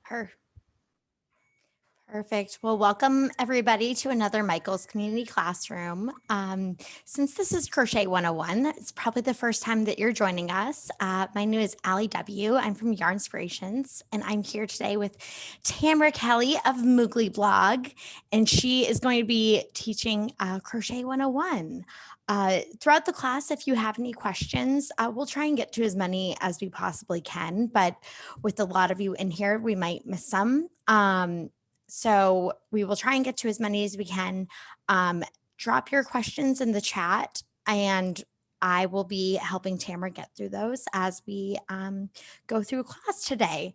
Per- Perfect. Well, welcome everybody to another Michael's Community Classroom. Since this is Crochet 101, it's probably the first time that you're joining us. My name is Allie W. I'm from Yarn Inspirations, and I'm here today with Tamara Kelly of Moogly Blog, and she is going to be teaching Crochet 101. Throughout the class, if you have any questions, we'll try and get to as many as we possibly can, but with a lot of you in here, we might miss some. So we will try and get to as many as we can. Drop your questions in the chat, and I will be helping Tamara get through those as we go through class today.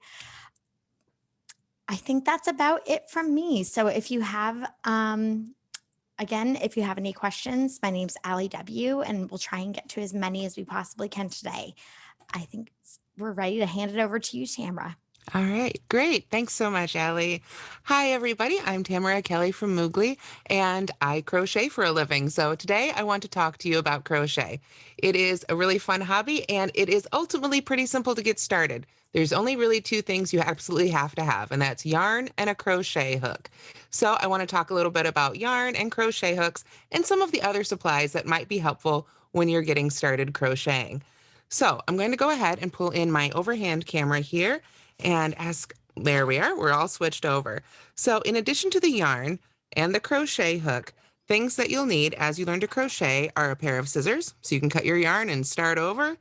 I think that's about it from me. So if you have, again, if you have any questions, my name's Allie W, and we'll try and get to as many as we possibly can today. I think we're ready to hand it over to you, Tamara. All right, great. Thanks so much, Allie. Hi, everybody. I'm Tamara Kelly from Moogly, and I crochet for a living. So today I want to talk to you about crochet. It is a really fun hobby, and it is ultimately pretty simple to get started. There's only really two things you absolutely have to have, and that's yarn and a crochet hook. So I want to talk a little bit about yarn and crochet hooks and some of the other supplies that might be helpful when you're getting started crocheting. So I'm going to go ahead and pull in my overhand camera here and there we are, we're all switched over. So in addition to the yarn and the crochet hook, things that you'll need as you learn to crochet are a pair of scissors, so you can cut your yarn and start over.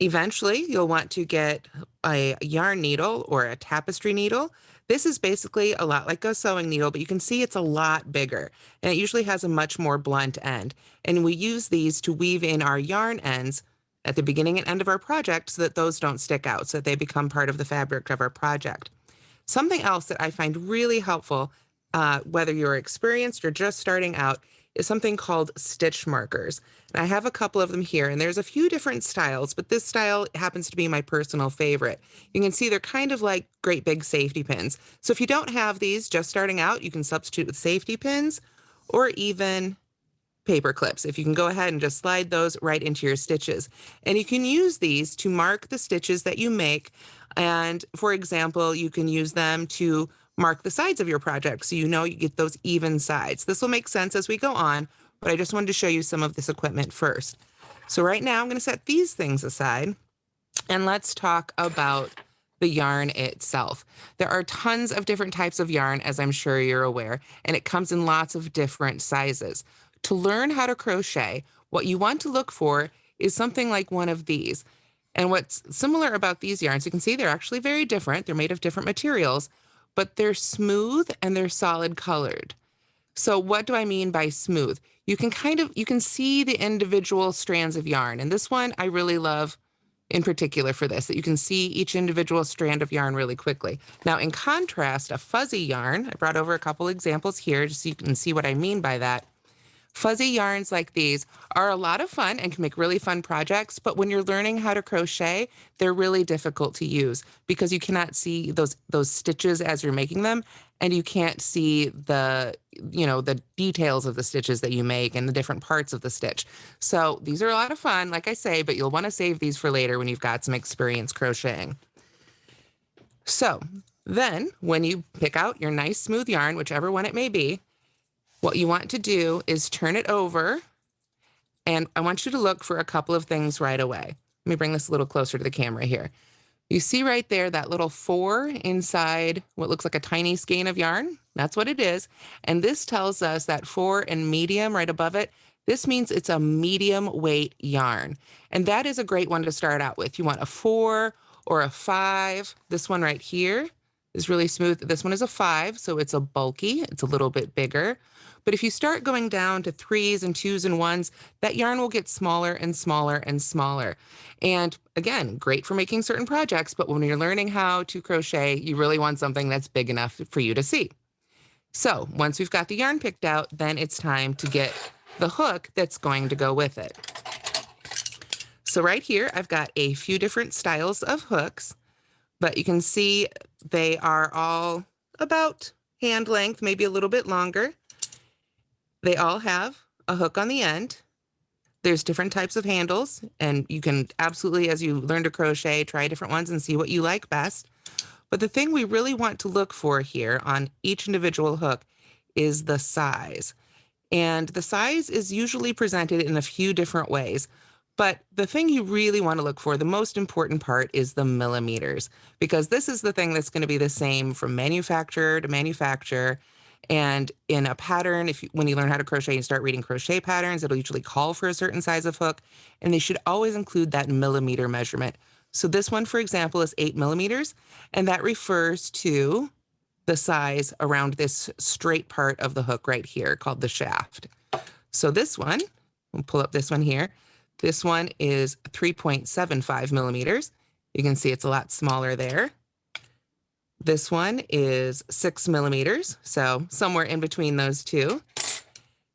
Eventually, you'll want to get a yarn needle or a tapestry needle. This is basically a lot like a sewing needle, but you can see it's a lot bigger, and it usually has a much more blunt end. And we use these to weave in our yarn ends at the beginning and end of our project so that those don't stick out, so that they become part of the fabric of our project. Something else that I find really helpful, whether you're experienced or just starting out, is something called stitch markers. And I have a couple of them here, and there's a few different styles, but this style happens to be my personal favorite. You can see they're kind of like great big safety pins. So if you don't have these just starting out, you can substitute with safety pins or even paper clips. If you can go ahead and just slide those right into your stitches. And you can use these to mark the stitches that you make. And for example, you can use them to mark the sides of your project so you know you get those even sides. This will make sense as we go on, but I just wanted to show you some of this equipment first. So right now I'm going to set these things aside and let's talk about the yarn itself. There are tons of different types of yarn, as I'm sure you're aware, and it comes in lots of different sizes. To learn how to crochet, what you want to look for is something like one of these. And what's similar about these yarns, you can see they're actually very different. They're made of different materials, but they're smooth and they're solid colored. So what do I mean by smooth? You can see the individual strands of yarn. And this one I really love in particular for this, that you can see each individual strand of yarn really quickly. Now, in contrast, a fuzzy yarn, I brought over a couple examples here just so you can see what I mean by that. Fuzzy yarns like these are a lot of fun and can make really fun projects, but when you're learning how to crochet, they're really difficult to use because you cannot see those stitches as you're making them, and you can't see the details of the stitches that you make and the different parts of the stitch. So these are a lot of fun, like I say, but you'll want to save these for later when you've got some experience crocheting. So then when you pick out your nice smooth yarn, whichever one it may be, what you want to do is turn it over, and I want you to look for a couple of things right away. Let me bring this a little closer to the camera here. You see right there that little 4 inside what looks like a tiny skein of yarn? That's what it is. And this tells us that 4 and medium right above it, this means it's a medium weight yarn. And that is a great one to start out with. You want a 4 or a 5. This one right here is really smooth. This one is a 5, so it's a bulky, it's a little bit bigger. But if you start going down to 3s and 2s and 1s, that yarn will get smaller and smaller and smaller. And again, great for making certain projects, but when you're learning how to crochet, you really want something that's big enough for you to see. So once we've got the yarn picked out, then it's time to get the hook that's going to go with it. So right here, I've got a few different styles of hooks, but you can see they are all about hand length, maybe a little bit longer. They all have a hook on the end. There's different types of handles, and you can absolutely, as you learn to crochet, try different ones and see what you like best. But the thing we really want to look for here on each individual hook is the size. And the size is usually presented in a few different ways. But the thing you really want to look for, the most important part, is the millimeters, because this is the thing that's going to be the same from manufacturer to manufacturer. And in a pattern, when you learn how to crochet and start reading crochet patterns, it'll usually call for a certain size of hook, and they should always include that millimeter measurement. So this one, for example, is 8 millimeters, and that refers to the size around this straight part of the hook right here called the shaft. So this one, we'll pull up this one here. This one is 3.75 millimeters. You can see it's a lot smaller there. This one is 6 millimeters, so somewhere in between those two.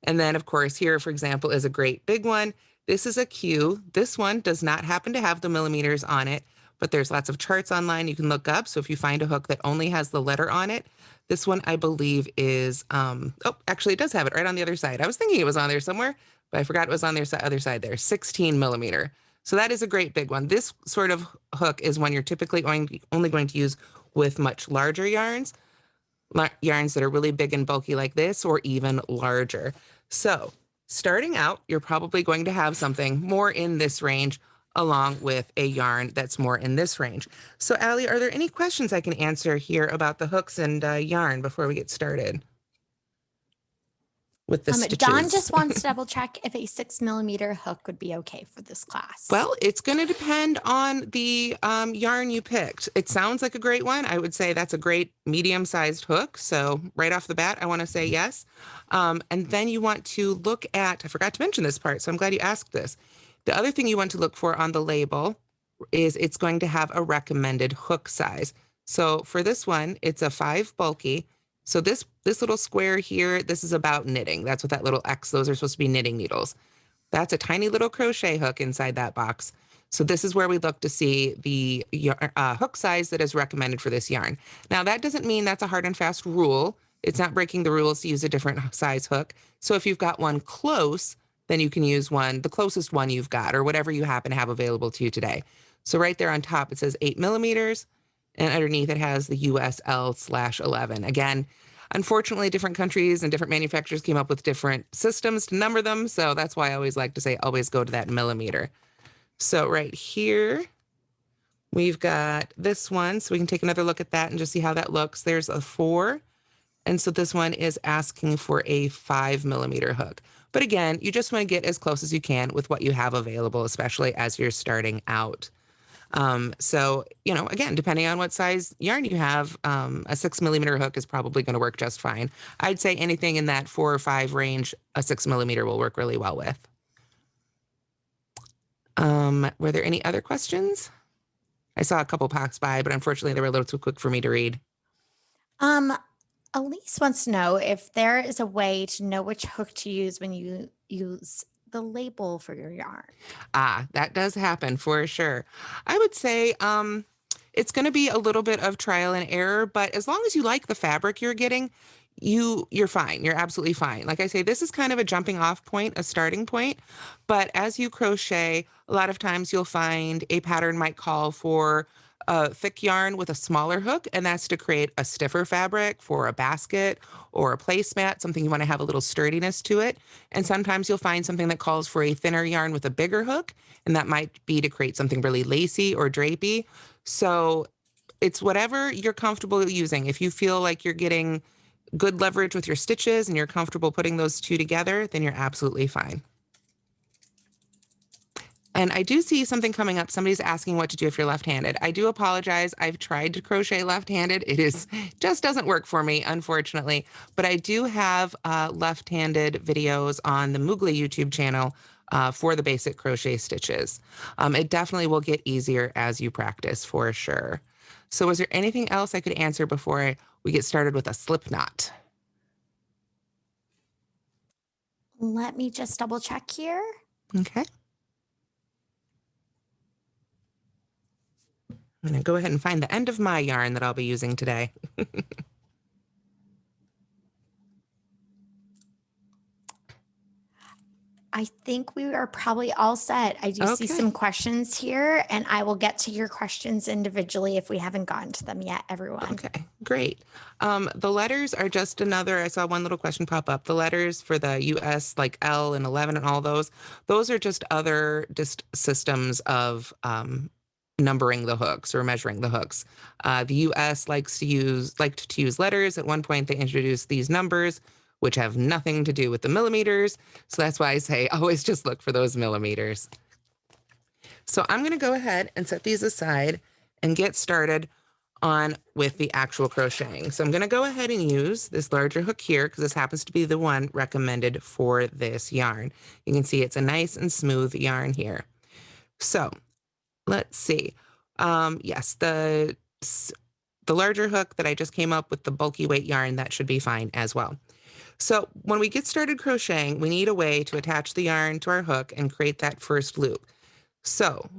And then, of course, here, for example, is a great big one. This is a Q. This one does not happen to have the millimeters on it, but there's lots of charts online you can look up. So if you find a hook that only has the letter on it, this one I believe is, oh, actually it does have it right on the other side. I was thinking it was on there somewhere, but I forgot it was on their other side there, 16 millimeter. So that is a great big one. This sort of hook is one you're typically only going to use with much larger yarns that are really big and bulky like this, or even larger. So starting out, you're probably going to have something more in this range along with a yarn that's more in this range. So Allie, are there any questions I can answer here about the hooks and yarn before we get started with the stitches? Dawn just wants to double check if a 6 millimeter hook would be okay for this class. Well, it's going to depend on the yarn you picked. It sounds like a great one. I would say that's a great medium-sized hook. So right off the bat, I want to say yes. And then you want to look at, I forgot to mention this part, so I'm glad you asked this. The other thing you want to look for on the label is it's going to have a recommended hook size. So for this one, it's a 5 bulky. So this little square here, this is about knitting. That's what that little X, those are supposed to be knitting needles. That's a tiny little crochet hook inside that box. So this is where we look to see the hook size that is recommended for this yarn. Now that doesn't mean that's a hard and fast rule. It's not breaking the rules to use a different size hook. So if you've got one close, then you can use the closest one you've got, or whatever you happen to have available to you today. So right there on top, it says 8 millimeters, and underneath it has the USL/11. Again, unfortunately, different countries and different manufacturers came up with different systems to number them. So that's why I always like to say, always go to that millimeter. So right here, we've got this one. So we can take another look at that and just see how that looks. There's a 4. And so this one is asking for a 5 millimeter hook. But again, you just want to get as close as you can with what you have available, especially as you're starting out. So, again, depending on what size yarn you have, a 6 millimeter hook is probably going to work just fine. I'd say anything in that 4 or 5 range, a 6 millimeter will work really well with. Were there any other questions? I saw a couple pass by, but unfortunately they were a little too quick for me to read. Elise wants to know if there is a way to know which hook to use when you use the label for your yarn. That does happen for sure. I would say it's going to be a little bit of trial and error, but as long as you like the fabric you're getting, you're fine. You're absolutely fine. Like I say, this is kind of a jumping off point, a starting point. But as you crochet, a lot of times you'll find a pattern might call for a thick yarn with a smaller hook, and that's to create a stiffer fabric for a basket or a placemat, something you want to have a little sturdiness to it. And sometimes you'll find something that calls for a thinner yarn with a bigger hook, and that might be to create something really lacy or drapey. So it's whatever you're comfortable using. If you feel like you're getting good leverage with your stitches and you're comfortable putting those two together, then you're absolutely fine. And I do see something coming up. Somebody's asking what to do if you're left-handed. I do apologize. I've tried to crochet left-handed. Just doesn't work for me, unfortunately. But I do have left-handed videos on the Moogly YouTube channel for the basic crochet stitches. It definitely will get easier as you practice, for sure. So was there anything else I could answer before we get started with a slip knot? Let me just double check here. Okay. I'm going to go ahead and find the end of my yarn that I'll be using today. I think we are probably all set. I do see Okay. some questions here, and I will get to your questions individually if we haven't gotten to them yet, everyone. Okay, great. The letters are just another, I saw one little question pop up. The letters for the US, like L and 11 and all those are just other just systems of numbering the hooks or measuring the hooks. The US liked to use letters. At one point, they introduced these numbers, which have nothing to do with the millimeters. So that's why I say always just look for those millimeters. So I'm going to go ahead and set these aside and get started on with the actual crocheting. So I'm going to go ahead and use this larger hook here because this happens to be the one recommended for this yarn. You can see it's a nice and smooth yarn here. So let's see. Yes, the larger hook that I just came up with, the bulky weight yarn, that should be fine as well. So when we get started crocheting, we need a way to attach the yarn to our hook and create that first loop. So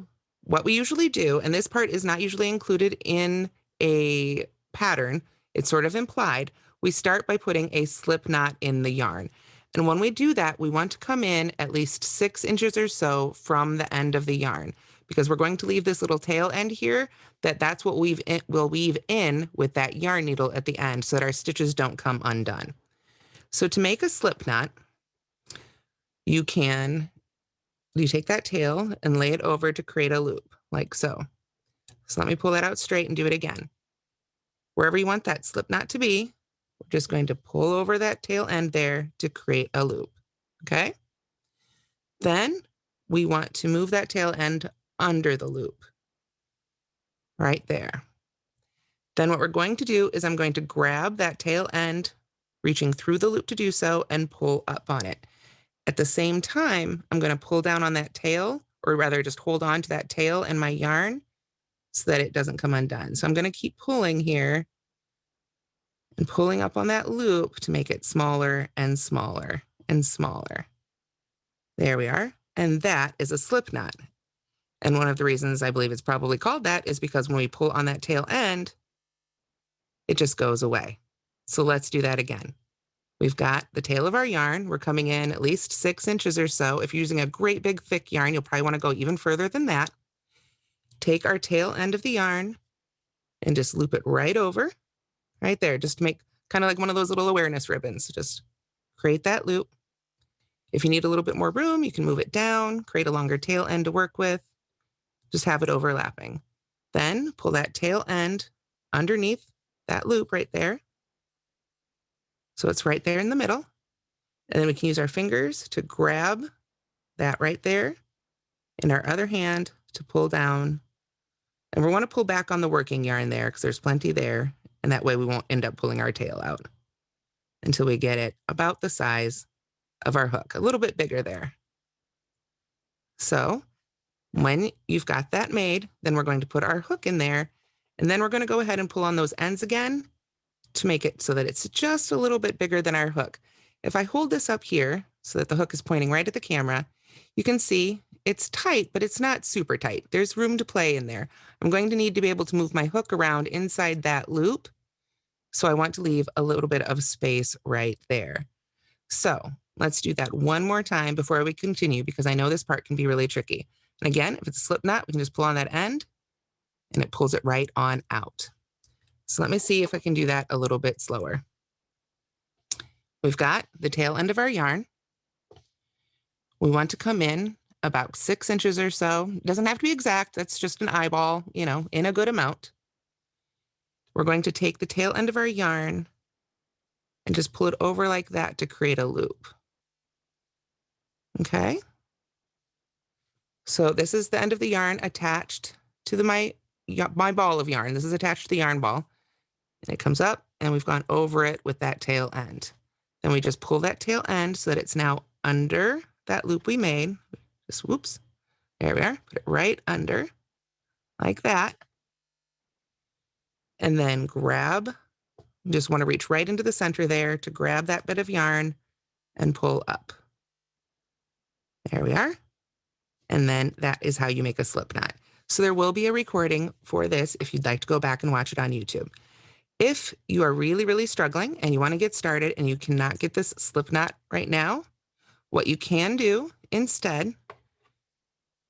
what we usually do, and this part is not usually included in a pattern, it's sort of implied, we start by putting a slip knot in the yarn. And when we do that, we want to come in at least 6 inches or so from the end of the yarn, because we're going to leave this little tail end here, that's what we'll weave in with that yarn needle at the end so that our stitches don't come undone. So to make a slip knot, you take that tail and lay it over to create a loop, like so. So let me pull that out straight and do it again. Wherever you want that slip knot to be, we're just going to pull over that tail end there to create a loop, okay? Then we want to move that tail end under the loop, right there. Then what we're going to do is I'm going to grab that tail end, reaching through the loop to do so, and pull up on it. At the same time, I'm going to pull down on that tail, or rather just hold on to that tail and my yarn so that it doesn't come undone. So I'm going to keep pulling here and pulling up on that loop to make it smaller and smaller and smaller. There we are. And that is a slip knot. And one of the reasons I believe it's probably called that is because when we pull on that tail end, it just goes away. So let's do that again. We've got the tail of our yarn. We're coming in at least 6 inches or so. If you're using a great big thick yarn, you'll probably want to go even further than that. Take our tail end of the yarn and just loop it right over, right there. Just to make kind of like one of those little awareness ribbons. Just create that loop. If you need a little bit more room, you can move it down, create a longer tail end to work with. Just have it overlapping. Then pull that tail end underneath that loop right there. So it's right there in the middle. And then we can use our fingers to grab that right there in our other hand to pull down. And we want to pull back on the working yarn there because there's plenty there. And that way we won't end up pulling our tail out until we get it about the size of our hook, a little bit bigger there. So when you've got that made, then we're going to put our hook in there. And then we're going to go ahead and pull on those ends again to make it so that it's just a little bit bigger than our hook. If I hold this up here so that the hook is pointing right at the camera, you can see it's tight, but it's not super tight. There's room to play in there. I'm going to need to be able to move my hook around inside that loop. So I want to leave a little bit of space right there. So let's do that one more time before we continue, because I know this part can be really tricky. And again, if it's a slip knot, we can just pull on that end and it pulls it right on out. So let me see if I can do that a little bit slower. We've got the tail end of our yarn. We want to come in about 6 inches or so. It doesn't have to be exact. That's just an eyeball, in a good amount. We're going to take the tail end of our yarn and just pull it over like that to create a loop. Okay. So this is the end of the yarn attached to my ball of yarn. This is attached to the yarn ball. And it comes up and we've gone over it with that tail end. Then we just pull that tail end so that it's now under that loop we made. Just whoops. There we are. Put it right under like that. And then just want to reach right into the center there to grab that bit of yarn and pull up. There we are. And then that is how you make a slip knot. So there will be a recording for this if you'd like to go back and watch it on YouTube. If you are really, really struggling and you want to get started and you cannot get this slip knot right now, what you can do instead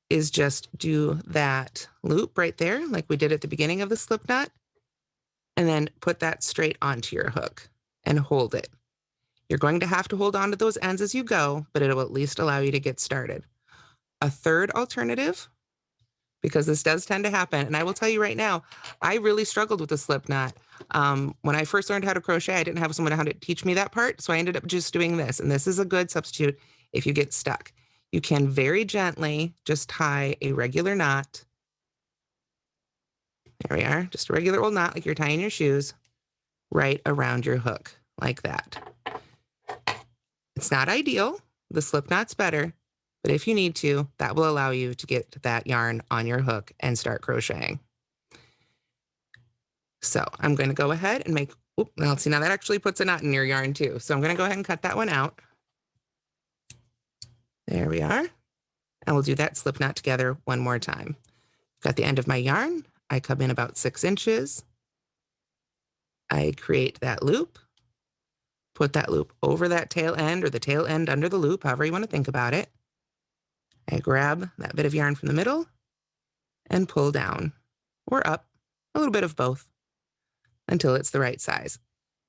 is just do that loop right there, like we did at the beginning of the slip knot, and then put that straight onto your hook and hold it. You're going to have to hold on to those ends as you go, but it'll at least allow you to get started. A third alternative, because this does tend to happen, and I will tell you right now, I really struggled with the slip knot. When I first learned how to crochet, I didn't have someone how to teach me that part, so I ended up just doing this, and this is a good substitute if you get stuck. You can very gently just tie a regular knot. There we are, just a regular old knot like you're tying your shoes right around your hook, like that. It's not ideal. The slip knot's better, but if you need to, that will allow you to get that yarn on your hook and start crocheting. So I'm going to go ahead and make, now see, now that actually puts a knot in your yarn too. So I'm going to go ahead and cut that one out. There we are. And we'll do that slip knot together one more time. Got the end of my yarn. I come in about 6 inches. I create that loop, put that loop over that tail end or the tail end under the loop, however you want to think about it. I grab that bit of yarn from the middle and pull down or up, a little bit of both, until it's the right size.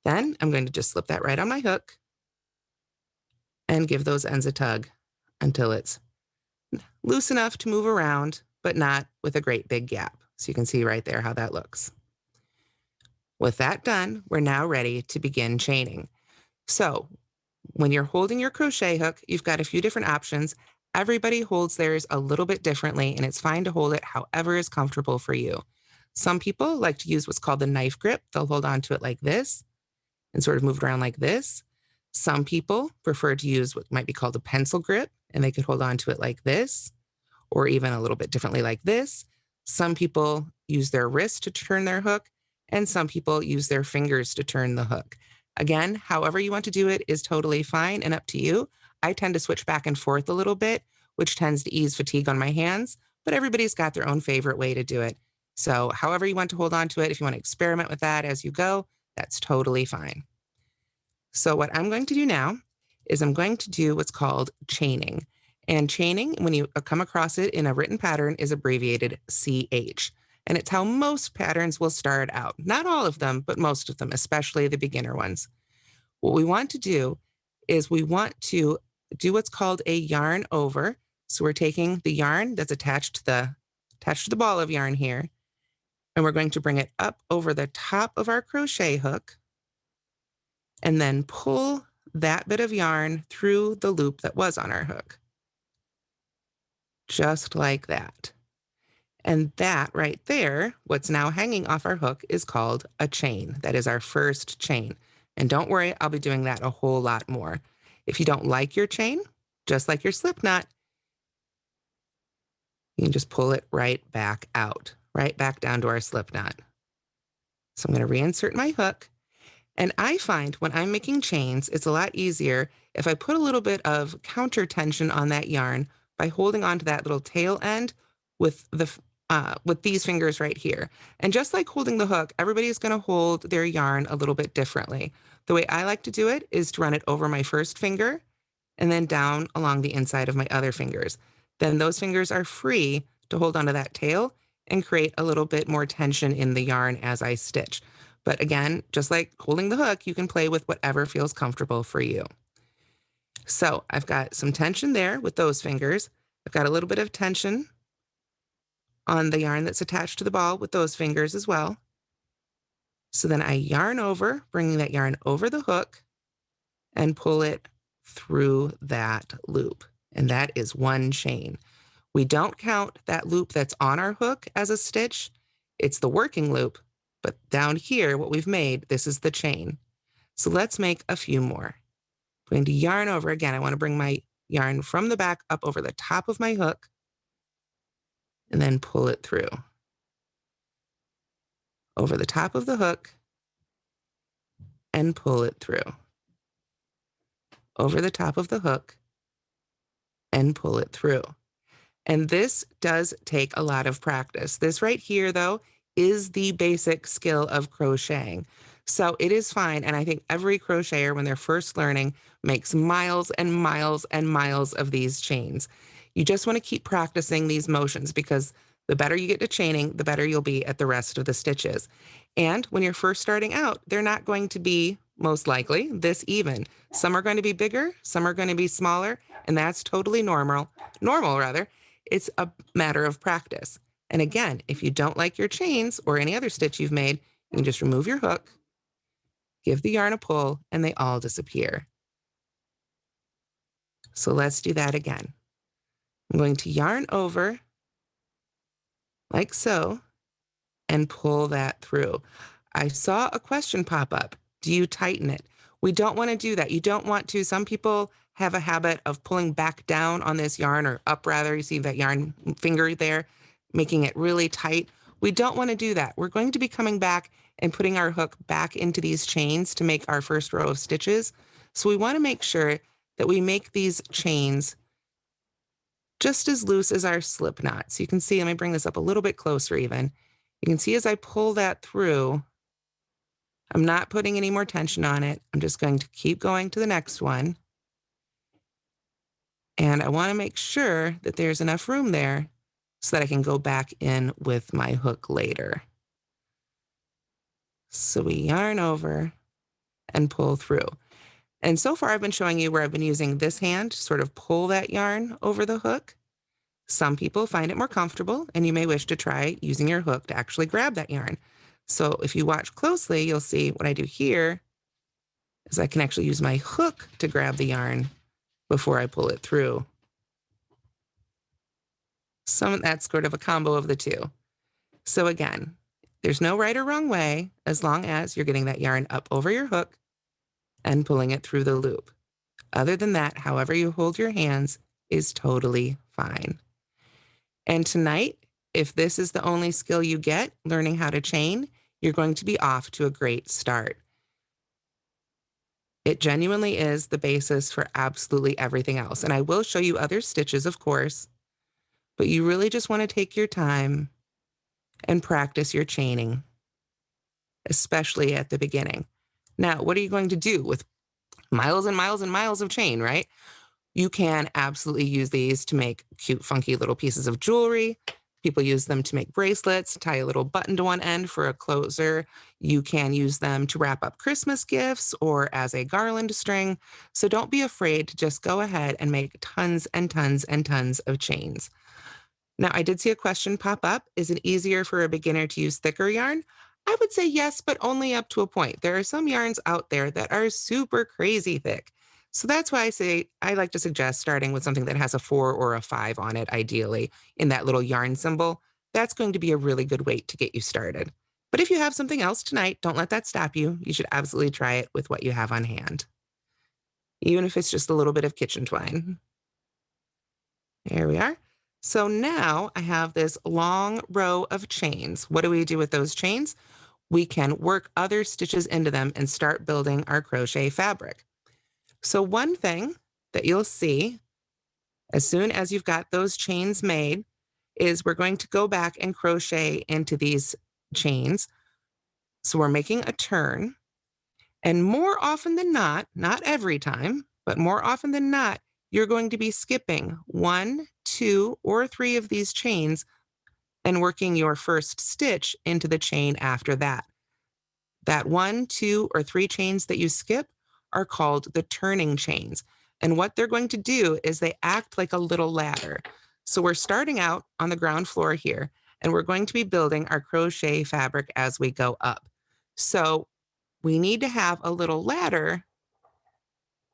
Then I'm going to just slip that right on my hook and give those ends a tug until it's loose enough to move around, but not with a great big gap. So you can see right there how that looks. With that done, we're now ready to begin chaining. So when you're holding your crochet hook, you've got a few different options. Everybody holds theirs a little bit differently, and it's fine to hold it however is comfortable for you. Some people like to use what's called the knife grip. They'll hold on to it like this and sort of move it around like this. Some people prefer to use what might be called a pencil grip, and they could hold on to it like this, or even a little bit differently like this. Some people use their wrist to turn their hook, and some people use their fingers to turn the hook. Again, however you want to do it is totally fine and up to you. I tend to switch back and forth a little bit, which tends to ease fatigue on my hands, but everybody's got their own favorite way to do it. So however you want to hold on to it, if you want to experiment with that as you go, that's totally fine. So what I'm going to do now is I'm going to do what's called chaining. And chaining, when you come across it in a written pattern, is abbreviated CH. And it's how most patterns will start out. Not all of them, but most of them, especially the beginner ones. What we want to do is we want to do what's called a yarn over. So we're taking the yarn that's attached to the ball of yarn here, and we're going to bring it up over the top of our crochet hook, and then pull that bit of yarn through the loop that was on our hook. Just like that. And that right there, what's now hanging off our hook, is called a chain. That is our first chain. And don't worry, I'll be doing that a whole lot more. If you don't like your chain, just like your slip knot, you can just pull it right back out, right back down to our slip knot. So I'm going to reinsert my hook. And I find when I'm making chains, it's a lot easier if I put a little bit of counter tension on that yarn by holding on to that little tail end with these fingers right here. And just like holding the hook, everybody's going to hold their yarn a little bit differently. The way I like to do it is to run it over my first finger and then down along the inside of my other fingers. Then those fingers are free to hold onto that tail and create a little bit more tension in the yarn as I stitch. But again, just like holding the hook, you can play with whatever feels comfortable for you. So I've got some tension there with those fingers. I've got a little bit of tension on the yarn that's attached to the ball with those fingers as well. So then I yarn over, bringing that yarn over the hook and pull it through that loop. And that is one chain. We don't count that loop that's on our hook as a stitch. It's the working loop, but down here, what we've made, this is the chain. So let's make a few more. I'm going to yarn over again. I want to bring my yarn from the back up over the top of my hook and then pull it through. Over the top of the hook and pull it through. Over the top of the hook and pull it through. And this does take a lot of practice. This right here, though, is the basic skill of crocheting. So it is fine. And I think every crocheter, when they're first learning, makes miles and miles and miles of these chains. You just want to keep practicing these motions because the better you get to chaining, the better you'll be at the rest of the stitches. And when you're first starting out, they're not going to be, most likely, this even. Some are going to be bigger, some are going to be smaller, and that's totally normal. Normal, rather. It's a matter of practice. And again, if you don't like your chains or any other stitch you've made, you can just remove your hook, give the yarn a pull, and they all disappear. So let's do that again. I'm going to yarn over like so and pull that through. I saw a question pop up. Do you tighten it? We don't want to do that. You don't want to. Some people have a habit of pulling back down on this yarn, or up rather. You see that yarn finger there, making it really tight. We don't want to do that. We're going to be coming back and putting our hook back into these chains to make our first row of stitches. So we want to make sure that we make these chains just as loose as our slip knot. So you can see, let me bring this up a little bit closer even. You can see as I pull that through, I'm not putting any more tension on it. I'm just going to keep going to the next one. And I want to make sure that there's enough room there so that I can go back in with my hook later. So we yarn over and pull through. And so far I've been showing you where I've been using this hand to sort of pull that yarn over the hook. Some people find it more comfortable, and you may wish to try using your hook to actually grab that yarn. So if you watch closely, you'll see what I do here is I can actually use my hook to grab the yarn before I pull it through. That's sort of a combo of the two. So again, there's no right or wrong way as long as you're getting that yarn up over your hook and pulling it through the loop. Other than that, however you hold your hands is totally fine. And tonight, if this is the only skill you get, learning how to chain, you're going to be off to a great start. It genuinely is the basis for absolutely everything else. And I will show you other stitches, of course, but you really just want to take your time and practice your chaining, especially at the beginning. Now, what are you going to do with miles and miles and miles of chain, right? You can absolutely use these to make cute, funky little pieces of jewelry. People use them to make bracelets, tie a little button to one end for a closer. You can use them to wrap up Christmas gifts or as a garland string. So don't be afraid to just go ahead and make tons and tons and tons of chains. Now, I did see a question pop up. Is it easier for a beginner to use thicker yarn? I would say yes, but only up to a point. There are some yarns out there that are super crazy thick. So that's why I like to suggest starting with something that has a 4 or a 5 on it, ideally, in that little yarn symbol. That's going to be a really good weight to get you started. But if you have something else tonight, don't let that stop you. You should absolutely try it with what you have on hand, even if it's just a little bit of kitchen twine. There we are. So now I have this long row of chains. What do we do with those chains? We can work other stitches into them and start building our crochet fabric. So one thing that you'll see as soon as you've got those chains made is we're going to go back and crochet into these chains. So we're making a turn, and more often than not every time, but more often than not, you're going to be skipping 1, 2, or 3 of these chains and working your first stitch into the chain after that. That 1, 2, or 3 chains that you skip are called the turning chains. And what they're going to do is they act like a little ladder. So we're starting out on the ground floor here, and we're going to be building our crochet fabric as we go up. So we need to have a little ladder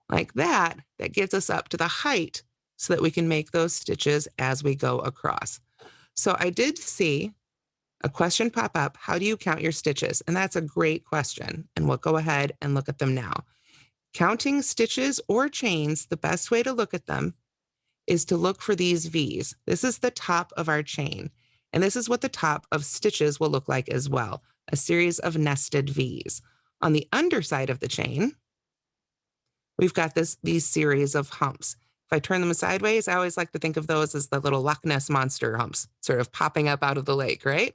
like that gets us up to the height so that we can make those stitches as we go across. So I did see a question pop up, how do you count your stitches? And that's a great question, and we'll go ahead and look at them now. Counting stitches or chains, the best way to look at them is to look for these V's. This is the top of our chain, and this is what the top of stitches will look like as well, a series of nested V's. On the underside of the chain, we've got these series of humps. If I turn them sideways, I always like to think of those as the little Loch Ness monster humps, sort of popping up out of the lake, right?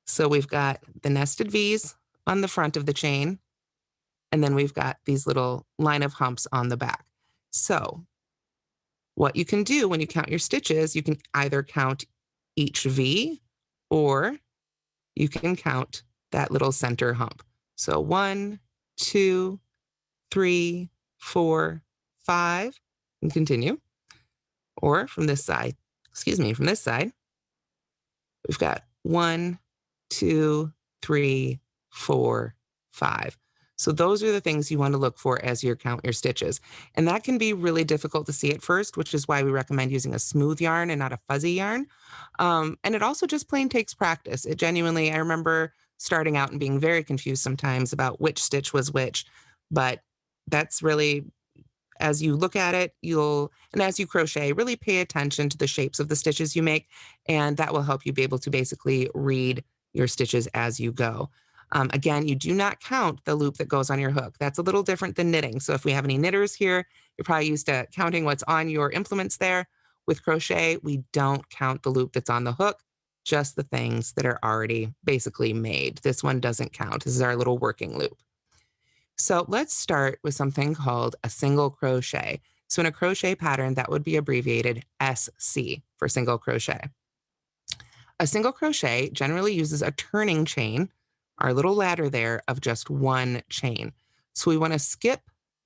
So we've got the nested V's on the front of the chain, and then we've got these little line of humps on the back. So what you can do when you count your stitches, you can either count each V or you can count that little center hump. So 1, 2, 3, 4, 5, and continue. Or from this side, from this side, we've got 1, 2, 3, 4, 5. So those are the things you want to look for as you count your stitches. And that can be really difficult to see at first, which is why we recommend using a smooth yarn and not a fuzzy yarn. And it also just plain takes practice. It genuinely, I remember starting out and being very confused sometimes about which stitch was which, but that's really, as you look at it, and as you crochet, really pay attention to the shapes of the stitches you make, and that will help you be able to basically read your stitches as you go. Again, you do not count the loop that goes on your hook. That's a little different than knitting. So if we have any knitters here, you're probably used to counting what's on your implements there. With crochet, we don't count the loop that's on the hook, just the things that are already basically made. This one doesn't count. This is our little working loop. So let's start with something called a single crochet. So in a crochet pattern, that would be abbreviated SC for single crochet. A single crochet generally uses a turning chain, our little ladder there, of just one chain. So we want to skip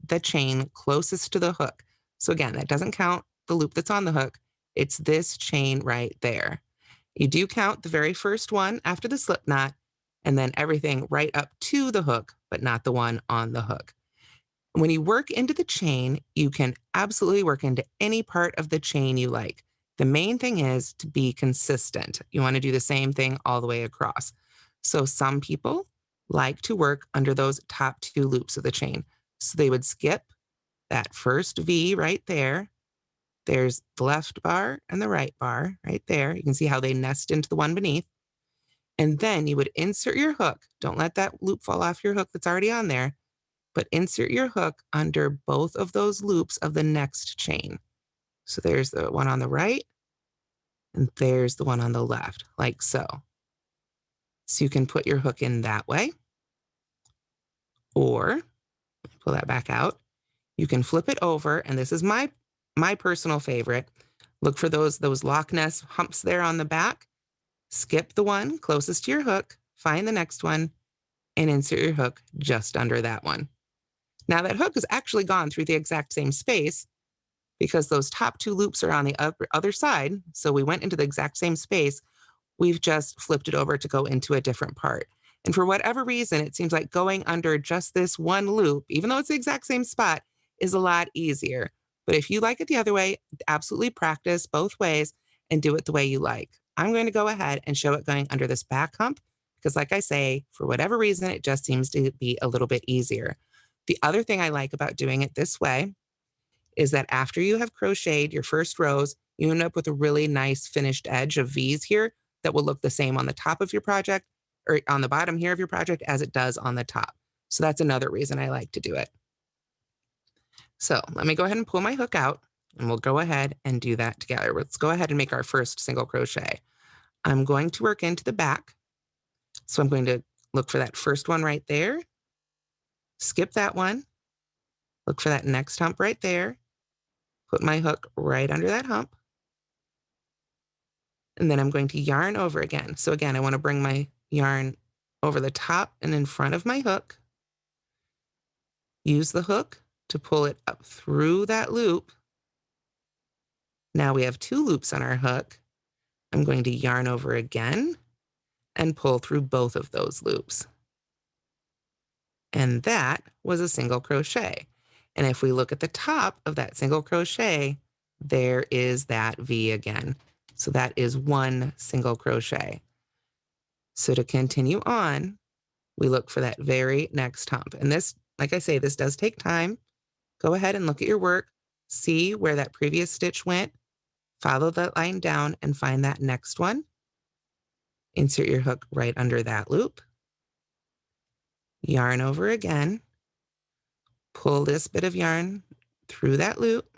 the chain closest to the hook. So again, that doesn't count the loop that's on the hook. It's this chain right there. You do count the very first one after the slip knot, and then everything right up to the hook, but not the one on the hook. When you work into the chain, you can absolutely work into any part of the chain you like. The main thing is to be consistent. You want to do the same thing all the way across. So some people like to work under those top two loops of the chain. So they would skip that first V right there. There's the left bar and the right bar right there. You can see how they nest into the one beneath. And then you would insert your hook. Don't let that loop fall off your hook that's already on there, but insert your hook under both of those loops of the next chain. So there's the one on the right, and there's the one on the left, like so. So you can put your hook in that way, or pull that back out. You can flip it over, and this is my personal favorite. Look for those Loch Ness humps there on the back. Skip the one closest to your hook, find the next one, and insert your hook just under that one. Now that hook has actually gone through the exact same space because those top two loops are on the other side. So we went into the exact same space. We've just flipped it over to go into a different part. And for whatever reason, it seems like going under just this one loop, even though it's the exact same spot, is a lot easier. But if you like it the other way, absolutely practice both ways and do it the way you like. I'm going to go ahead and show it going under this back hump because, like I say, for whatever reason, it just seems to be a little bit easier. The other thing I like about doing it this way is that after you have crocheted your first rows, you end up with a really nice finished edge of V's here that will look the same on the top of your project or on the bottom here of your project as it does on the top. So that's another reason I like to do it. So let me go ahead and pull my hook out and we'll go ahead and do that together. Let's go ahead and make our first single crochet. I'm going to work into the back. So I'm going to look for that first one right there, skip that one, look for that next hump right there, put my hook right under that hump, and then I'm going to yarn over again. So again, I want to bring my yarn over the top and in front of my hook, use the hook to pull it up through that loop. Now we have two loops on our hook. I'm going to yarn over again and pull through both of those loops. And that was a single crochet. And if we look at the top of that single crochet, there is that V again. So that is one single crochet. So to continue on, we look for that very next hump. And this, like I say, this does take time. Go ahead and look at your work, see where that previous stitch went, follow that line down and find that next one. Insert your hook right under that loop. Yarn over again. Pull this bit of yarn through that loop.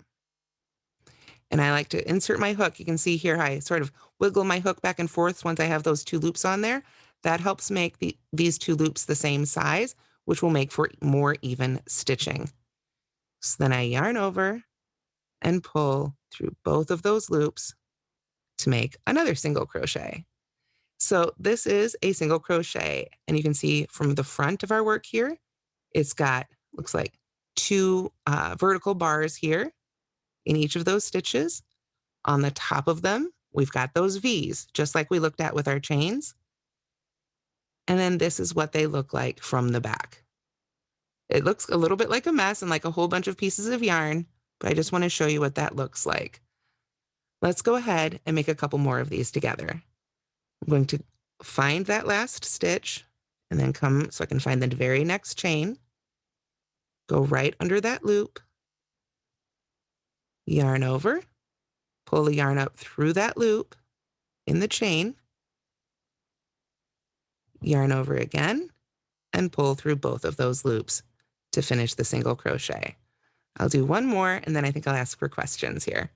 And I like to insert my hook. You can see here I sort of wiggle my hook back and forth once I have those two loops on there. That helps make these two loops the same size, which will make for more even stitching. So then I yarn over and pull through both of those loops to make another single crochet. So this is a single crochet, and you can see from the front of our work here, it's got, looks like two vertical bars here in each of those stitches. On the top of them, we've got those V's, just like we looked at with our chains. And then this is what they look like from the back. It looks a little bit like a mess and like a whole bunch of pieces of yarn, but I just want to show you what that looks like. Let's go ahead and make a couple more of these together. I'm going to find that last stitch and then come so I can find the very next chain. Go right under that loop, yarn over, pull the yarn up through that loop in the chain, yarn over again, and pull through both of those loops to finish the single crochet. I'll do one more and then I think I'll ask for questions here.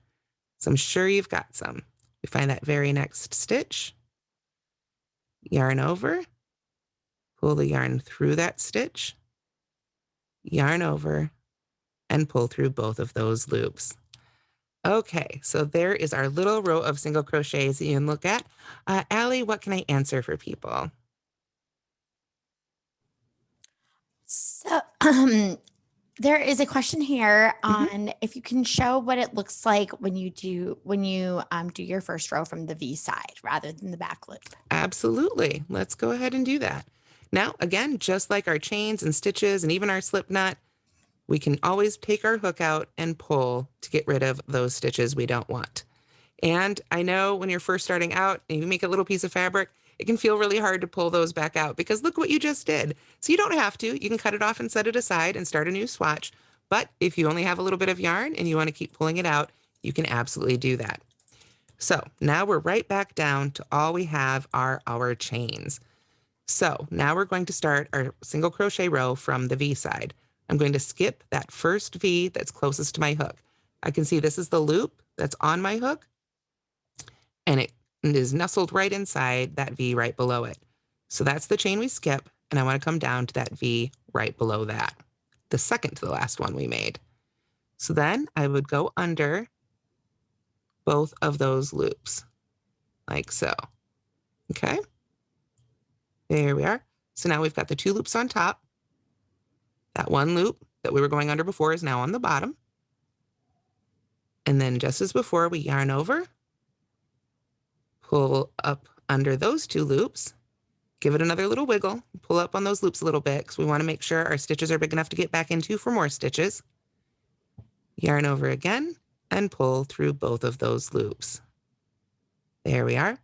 So I'm sure you've got some. We find that very next stitch, yarn over, pull the yarn through that stitch, yarn over, and pull through both of those loops. Okay, so there is our little row of single crochets that you can look at. Allie, what can I answer for people? So there is a question here on if you can show what it looks like when you do your first row from the V side rather than the back loop. Absolutely. Let's go ahead and do that. Now, again, just like our chains and stitches and even our slip knot, we can always take our hook out and pull to get rid of those stitches we don't want. And I know when you're first starting out and you make a little piece of fabric, it can feel really hard to pull those back out because look what you just did. So you don't have to. You can cut it off and set it aside and start a new swatch. But if you only have a little bit of yarn and you want to keep pulling it out, you can absolutely do that. So now we're right back down to all we have are our chains. So now we're going to start our single crochet row from the V side. I'm going to skip that first V that's closest to my hook. I can see this is the loop that's on my hook, and it is nestled right inside that V right below it. So that's the chain we skip, and I want to come down to that V right below that, the second to the last one we made. So then I would go under both of those loops, like so. Okay, there we are. So now we've got the two loops on top. That one loop that we were going under before is now on the bottom. And then just as before, we yarn over, pull up under those two loops, give it another little wiggle, pull up on those loops a little bit because we want to make sure our stitches are big enough to get back into for more stitches. Yarn over again and pull through both of those loops. There we are.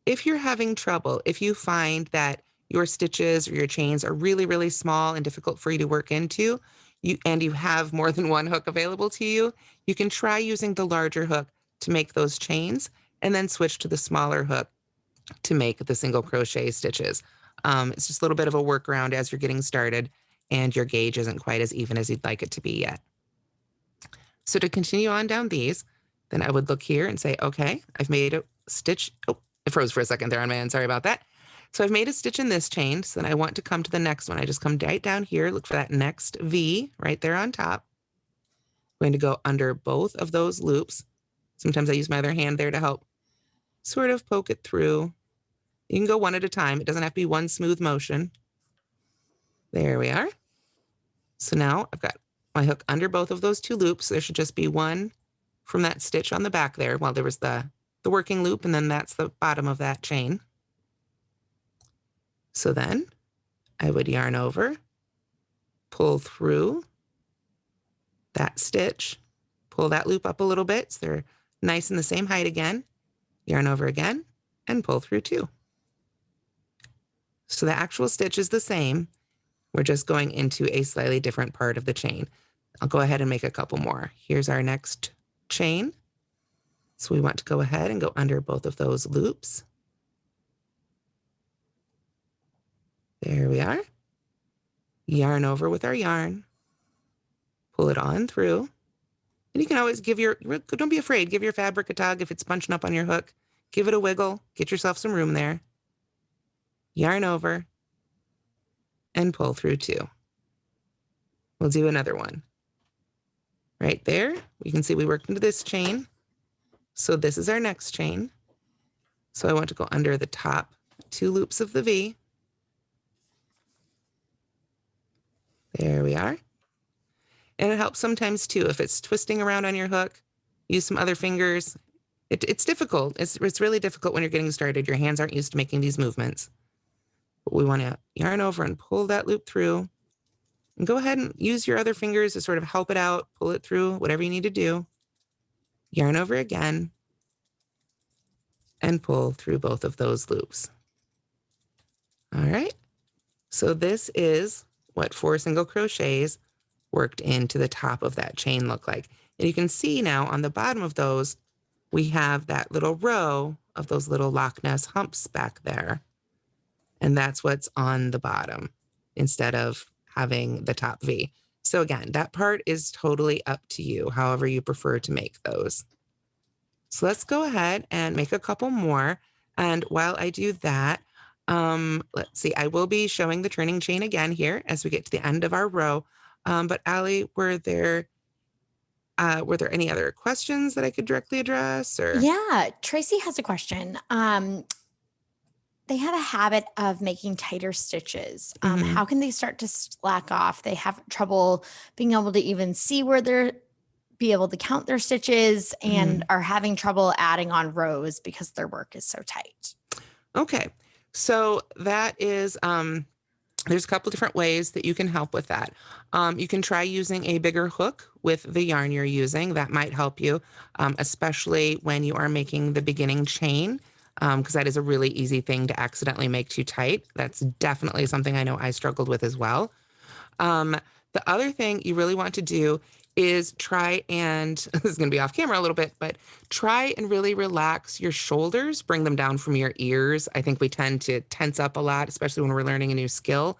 If you're having trouble, if you find that your stitches or your chains are really, really small and difficult for you to work into, and you have more than one hook available to you, you can try using the larger hook to make those chains and then switch to the smaller hook to make the single crochet stitches. It's just a little bit of a workaround as you're getting started and your gauge isn't quite as even as you'd like it to be yet. So to continue on down these, then I would look here and say, okay, I've made a stitch. Oh, it froze for a second there on my end. Sorry about that. So I've made a stitch in this chain. So then I want to come to the next one. I just come right down here, look for that next V right there on top. I'm going to go under both of those loops. Sometimes I use my other hand there to help sort of poke it through. You can go one at a time. It doesn't have to be one smooth motion. There we are. So now I've got my hook under both of those two loops. There should just be one from that stitch on the back there. Well, there was the working loop, and then that's the bottom of that chain. So then I would yarn over, pull through that stitch, pull that loop up a little bit so they're nice and the same height again, yarn over again, and pull through two. So the actual stitch is the same. We're just going into a slightly different part of the chain. I'll go ahead and make a couple more. Here's our next chain. So we want to go ahead and go under both of those loops. There we are. Yarn over with our yarn, pull it on through. And you can always don't be afraid, give your fabric a tug if it's bunching up on your hook. Give it a wiggle, get yourself some room there. yarn over, and pull through 2. We'll do another one. Right there, we can see we worked into this chain. So this is our next chain. So I want to go under the top 2 loops of the V. There we are. And it helps sometimes too, if it's twisting around on your hook, use some other fingers. It's difficult. It's really difficult when you're getting started. Your hands aren't used to making these movements. But we want to yarn over and pull that loop through. And go ahead and use your other fingers to sort of help it out, pull it through, whatever you need to do. Yarn over again and pull through both of those loops. All right. So this is what 4 single crochets worked into the top of that chain look like. And you can see now on the bottom of those, we have that little row of those little Loch Ness humps back there. And that's what's on the bottom instead of having the top V. So again, that part is totally up to you, however you prefer to make those. So let's go ahead and make a couple more. And while I do that, let's see, I will be showing the turning chain again here as we get to the end of our row. But Allie, were there any other questions that I could directly address? Or Yeah, Tracy has a question. They have a habit of making tighter stitches. How can they start to slack off? They have trouble being able to even see where be able to count their stitches and are having trouble adding on rows because their work is so tight. Okay, so that is, there's a couple different ways that you can help with that. You can try using a bigger hook with the yarn you're using. That might help you, especially when you are making the beginning chain, because that is a really easy thing to accidentally make too tight. That's definitely something I know I struggled with as well. The other thing you really want to do is try and, this is going to be off camera a little bit, but try and really relax your shoulders, bring them down from your ears. I think we tend to tense up a lot, especially when we're learning a new skill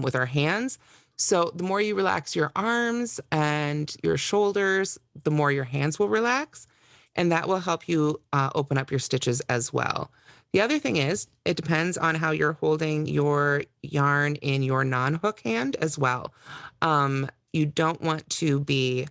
with our hands. So the more you relax your arms and your shoulders, the more your hands will relax. And that will help you open up your stitches as well. The other thing is, it depends on how you're holding your yarn in your non-hook hand as well. You don't want to be,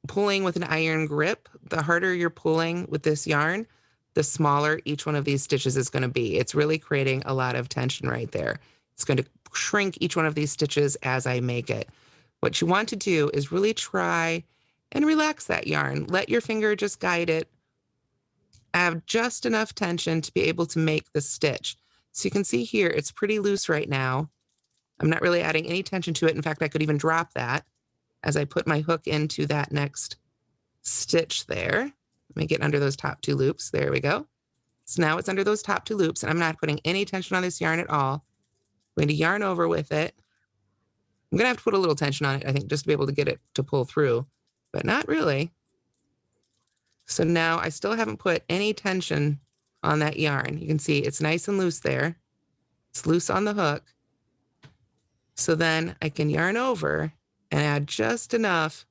pulling with an iron grip. The harder you're pulling with this yarn, the smaller each one of these stitches is going to be. It's really creating a lot of tension right there. It's going to shrink each one of these stitches as I make it. What you want to do is really try and relax that yarn. Let your finger just guide it. Have just enough tension to be able to make the stitch. So you can see here, it's pretty loose right now. I'm not really adding any tension to it. In fact, I could even drop that as I put my hook into that next stitch there. Let me get under those top 2 loops. There we go. So now it's under those top 2 loops, and I'm not putting any tension on this yarn at all. I'm going to yarn over with it. I'm going to have to put a little tension on it, I think, just to be able to get it to pull through, but not really. So now I still haven't put any tension on that yarn. You can see it's nice and loose there. It's loose on the hook. So then I can yarn over and add just enough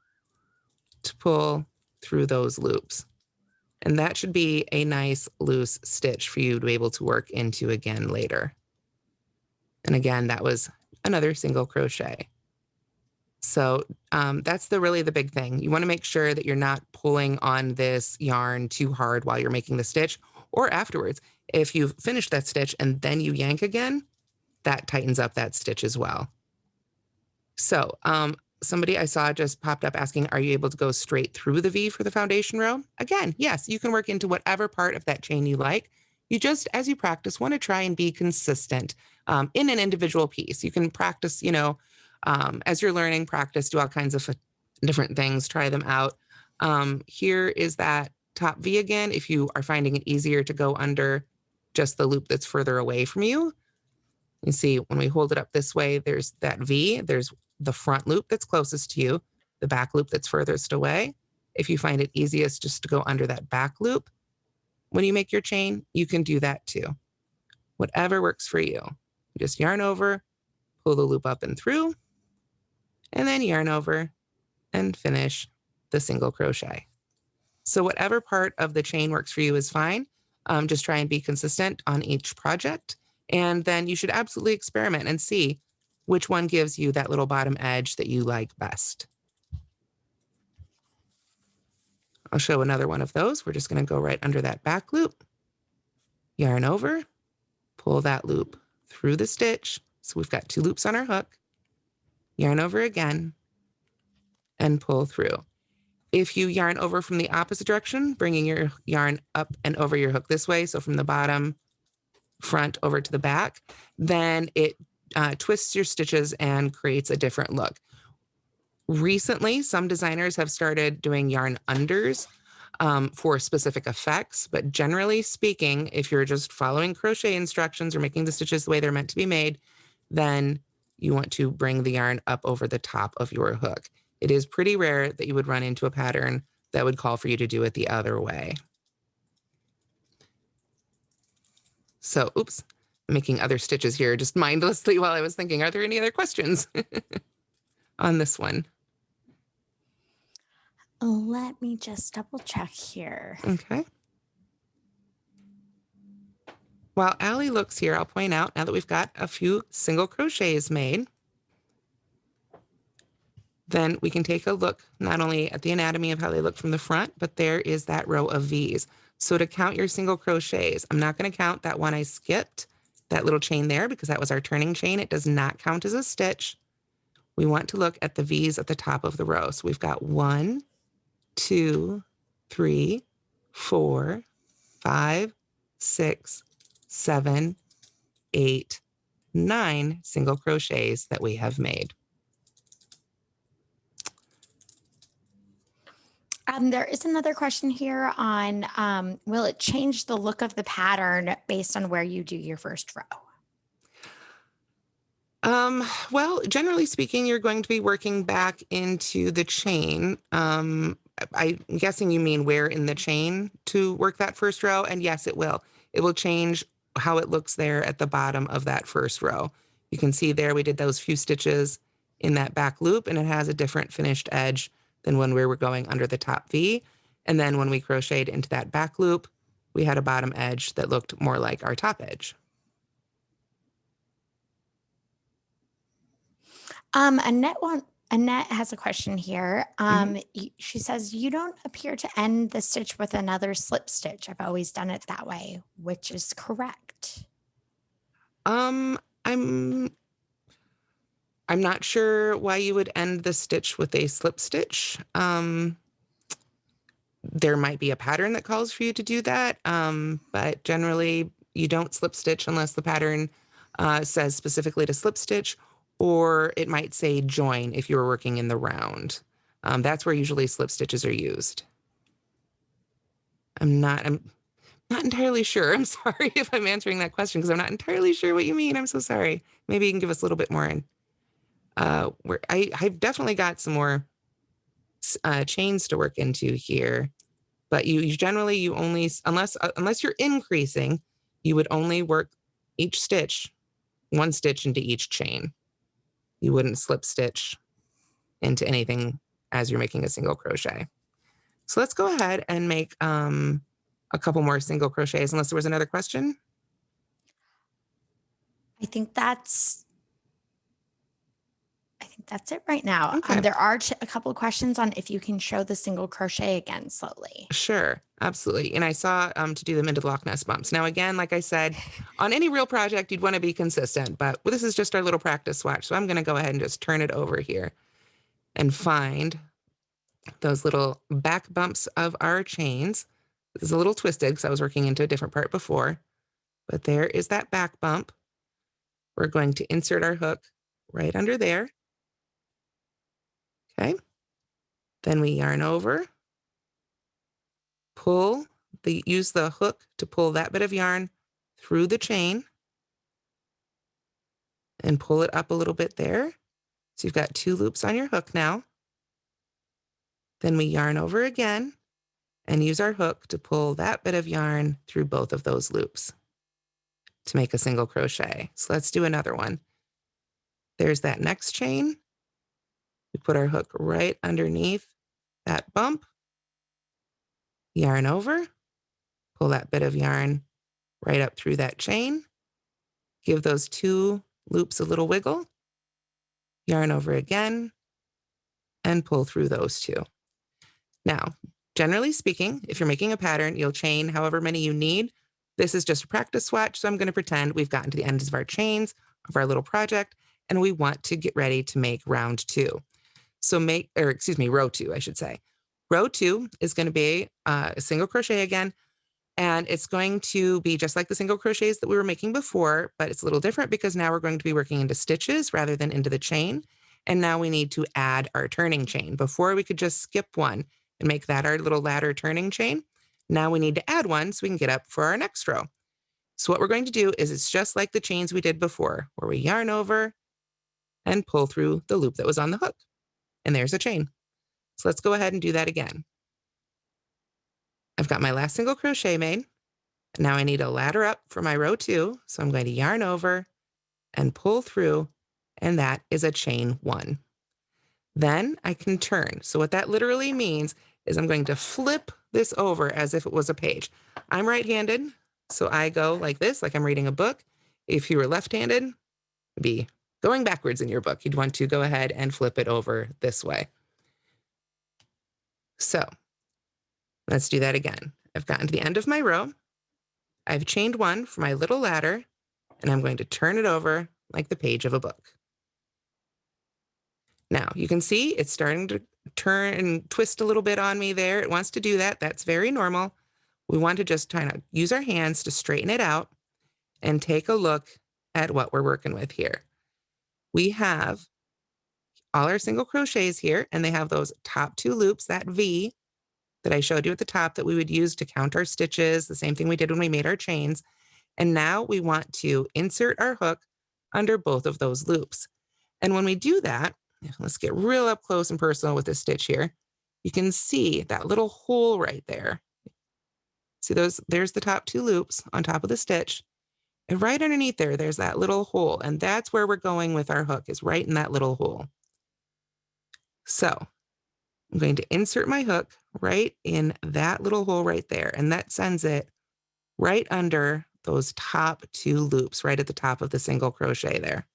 to pull through those loops. And that should be a nice loose stitch for you to be able to work into again later. And again, that was another single crochet. So that's really the big thing. You want to make sure that you're not pulling on this yarn too hard while you're making the stitch or afterwards. If you've finished that stitch and then you yank again, that tightens up that stitch as well. So somebody I saw just popped up asking, are you able to go straight through the V for the foundation row? Again, yes, you can work into whatever part of that chain you like. You just, as you practice, want to try and be consistent in an individual piece. You can practice, as you're learning, practice, do all kinds of different things, try them out. Here is that top V again. If you are finding it easier to go under just the loop that's further away from you, you see when we hold it up this way, there's that V, there's the front loop that's closest to you, the back loop that's furthest away. If you find it easiest just to go under that back loop, when you make your chain, you can do that too. Whatever works for you. Just yarn over, pull the loop up and through, and then yarn over and finish the single crochet. So whatever part of the chain works for you is fine. Just try and be consistent on each project, And then you should absolutely experiment and see which one gives you that little bottom edge that you like best. I'll show another one of those. We're just going to go right under that back loop, yarn over, pull that loop through the stitch. So we've got 2 loops on our hook, yarn over again, and pull through. If you yarn over from the opposite direction, bringing your yarn up and over your hook this way, so from the bottom front over to the back, then it twists your stitches and creates a different look. Recently, some designers have started doing yarn unders for specific effects, but generally speaking, if you're just following crochet instructions or making the stitches the way they're meant to be made, then you want to bring the yarn up over the top of your hook. It is pretty rare that you would run into a pattern that would call for you to do it the other way. So, oops, making other stitches here just mindlessly while I was thinking, are there any other questions on this one? Let me just double check here. Okay. While Allie looks here, I'll point out now that we've got a few single crochets made, then we can take a look not only at the anatomy of how they look from the front, but there is that row of V's. So to count your single crochets, I'm not going to count that one I skipped, that little chain there, because that was our turning chain. It does not count as a stitch. We want to look at the V's at the top of the row. So we've got 1, 2, 3, 4, 5, 6, 7, 8, 9 single crochets that we have made. There is another question here on will it change the look of the pattern based on where you do your first row? Well, generally speaking, you're going to be working back into the chain. I'm guessing you mean where in the chain to work that first row. And yes, it will. It will change how it looks there at the bottom of that first row. You can see there we did those few stitches in that back loop, and it has a different finished edge than when we were going under the top V. And then when we crocheted into that back loop, we had a bottom edge that looked more like our top edge. Annette has a question here. She says, you don't appear to end the stitch with another slip stitch. I've always done it that way, which is correct. I'm not sure why you would end the stitch with a slip stitch. There might be a pattern that calls for you to do that, but generally you don't slip stitch unless the pattern says specifically to slip stitch, or it might say join if you're working in the round. That's where usually slip stitches are used. I'm not entirely sure. I'm sorry if I'm answering that question because I'm not entirely sure what you mean. I'm so sorry. Maybe you can give us a little bit more in. Where I've definitely got some more chains to work into here, but you generally you only unless you're increasing, you would only work each stitch, one stitch into each chain. You wouldn't slip stitch into anything as you're making a single crochet. So let's go ahead and make a couple more single crochets unless there was another question. I think that's it right now. Okay. There are a couple of questions on if you can show the single crochet again slowly. Sure, absolutely. And I saw to do them into the Loch Ness bumps. Now, again, like I said, on any real project, you'd want to be consistent, but this is just our little practice swatch. So I'm going to go ahead and just turn it over here and find those little back bumps of our chains. This is a little twisted because I was working into a different part before, but there is that back bump. We're going to insert our hook right under there. Okay. Then we yarn over, use the hook to pull that bit of yarn through the chain and pull it up a little bit there. So you've got 2 loops on your hook now. Then we yarn over again and use our hook to pull that bit of yarn through both of those loops to make a single crochet. So let's do another one. There's that next chain. We put our hook right underneath that bump, yarn over, pull that bit of yarn right up through that chain, Give those 2 loops a little wiggle, yarn over again, and pull through those 2. Now, generally speaking, if you're making a pattern, you'll chain however many you need. This is just a practice swatch, so I'm going to pretend we've gotten to the ends of our chains of our little project, and we want to get ready to make round 2. So row 2, I should say. Row 2 is going to be a single crochet again, and it's going to be just like the single crochets that we were making before, but it's a little different because now we're going to be working into stitches rather than into the chain. And now we need to add our turning chain. Before we could just skip one and make that our little ladder turning chain. Now we need to add one so we can get up for our next row. So what we're going to do is it's just like the chains we did before, where we yarn over and pull through the loop that was on the hook. And there's a chain. So let's go ahead and do that again. I've got my last single crochet made. Now I need a ladder up for my row 2. So I'm going to yarn over and pull through, and that is a chain 1. Then I can turn. So what that literally means is I'm going to flip this over as if it was a page. I'm right-handed, so I go like this, like I'm reading a book. If you were left-handed, it'd be going backwards in your book. You'd want to go ahead and flip it over this way. So let's do that again. I've gotten to the end of my row. I've chained 1 for my little ladder, and I'm going to turn it over like the page of a book. Now, you can see it's starting to turn and twist a little bit on me there. It wants to do that. That's very normal. We want to just kind of use our hands to straighten it out and take a look at what we're working with here. We have all our single crochets here, and they have those top 2 loops, that V that I showed you at the top that we would use to count our stitches, the same thing we did when we made our chains. And now we want to insert our hook under both of those loops. And when we do that, let's get real up close and personal with this stitch here. You can see that little hole right there. See those? There's the top 2 loops on top of the stitch. And right underneath there, there's that little hole. And that's where we're going with our hook, is right in that little hole. So I'm going to insert my hook right in that little hole right there. And that sends it right under those top 2 loops, right at the top of the single crochet there.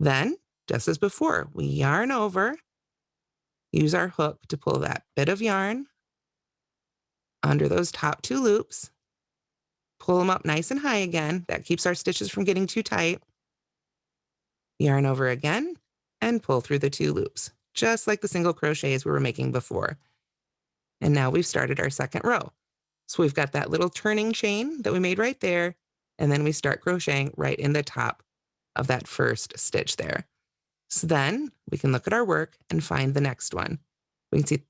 Then, just as before, we yarn over, use our hook to pull that bit of yarn under those top 2 loops, pull them up nice and high again. That keeps our stitches from getting too tight. Yarn over again and pull through the 2 loops, just like the single crochets we were making before. And now we've started our second row. So we've got that little turning chain that we made right there, and then we start crocheting right in the top of that first stitch there. So then we can look at our work and find the next one. We can see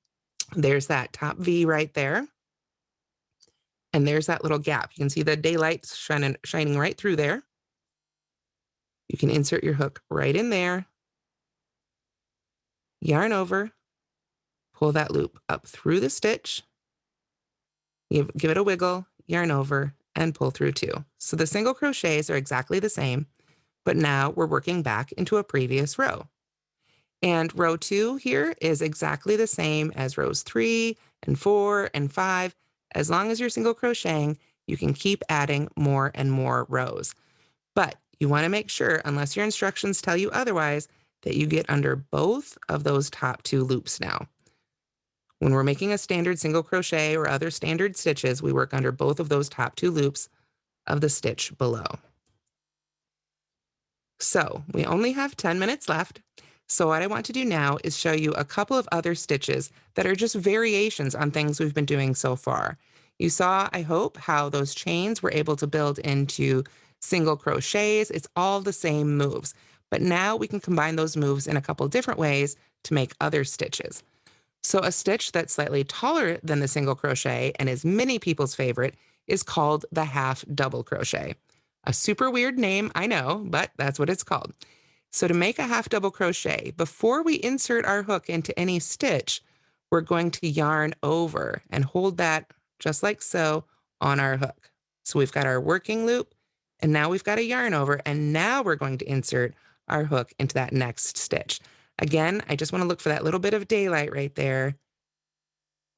there's that top V right there. And there's that little gap. You can see the daylight shining right through there. You can insert your hook right in there, yarn over, pull that loop up through the stitch, give it a wiggle, yarn over, and pull through 2. So the single crochets are exactly the same, but now we're working back into a previous row. And row 2 here is exactly the same as rows 3 and 4 and 5. As long as you're single crocheting, you can keep adding more and more rows. But you want to make sure, unless your instructions tell you otherwise, that you get under both of those top 2 loops now. When we're making a standard single crochet or other standard stitches, we work under both of those top 2 loops of the stitch below. So we only have 10 minutes left. So what I want to do now is show you a couple of other stitches that are just variations on things we've been doing so far. You saw, I hope, how those chains were able to build into single crochets. It's all the same moves, but now we can combine those moves in a couple different ways to make other stitches. So a stitch that's slightly taller than the single crochet and is many people's favorite is called the half double crochet. A super weird name, I know, but that's what it's called. So to make a half double crochet, before we insert our hook into any stitch, we're going to yarn over and hold that just like so on our hook. So we've got our working loop, and now we've got a yarn over, and now we're going to insert our hook into that next stitch. Again, I just want to look for that little bit of daylight right there